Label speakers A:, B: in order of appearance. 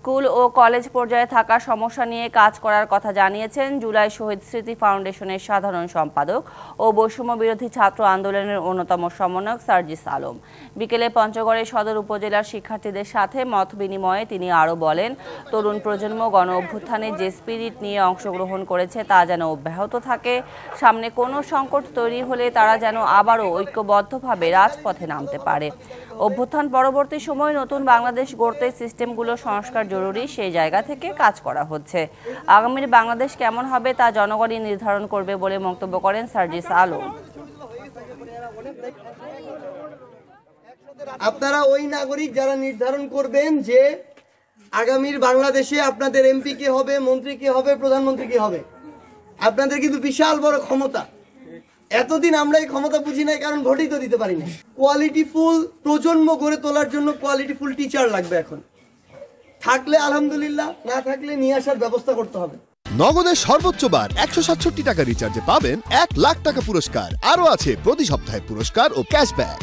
A: School ও college পর্যায়ে থাকা সমস্যা নিয়ে কাজ করার কথা জানিয়েছেন জুলাই শহীদ স্মৃতি ফাউন্ডেশনের সাধারণ সম্পাদক ও বৈষম্য বিরোধী ছাত্র আন্দোলনের অন্যতম সমন্বয়ক সার্জিস আলম। বিকেলে পঞ্চগড়ের সদর উপজেলার শিক্ষার্থীদের সাথে মত বিনিময়ে তিনি আরও বলেন, তরুণ প্রজন্ম গণ অভ্যুত্থানে যে স্পিরিট নিয়ে অংশগ্রহণ করেছে তা যেন অব্যাহত থাকে। সামনে কোনো সংকট তৈরি হলে তারা যেন আবারও ঐক্যবদ্ধভাবে রাজপথে নামতে পারে। অভ্যুত্থান পরবর্তী সময়ে নতুন বাংলাদেশ গড়তে সিস্টেমগুলো সংস্কার জরুরি, সেই জায়গা থেকে কাজ করা হচ্ছে। আগামীর বাংলাদেশ কেমন হবে তা জনগণই নির্ধারণ করবে বলে মন্তব্য করেন সার্জিস আলম।
B: আপনারা ওই নাগরিক যারা নির্ধারণ করবেন যে আগামীর বাংলাদেশে আপনাদের এমপি কে হবে, মন্ত্রী কে হবে, প্রধানমন্ত্রী কে হবে। আপনাদের কিন্তু বিশাল বড় ক্ষমতা। এতদিন আমরা এই ক্ষমতা বুঝি নাই, কারণ ভোটই তো দিতে পারি না। কোয়ালিটিফুল প্রজন্ম গড়ে তোলার জন্য কোয়ালিটিফুল টিচার লাগবে। এখন থাকলে আলহামদুলিল্লাহ, না থাকলে নিয়ে আসার ব্যবস্থা করতে হবে।
C: নগদের সর্বোচ্চ বার 167 টাকা রিচার্জে পাবেন 1 লাখ টাকা পুরস্কার। আরও আছে প্রতি সপ্তাহে পুরস্কার ও ক্যাশব্যাক।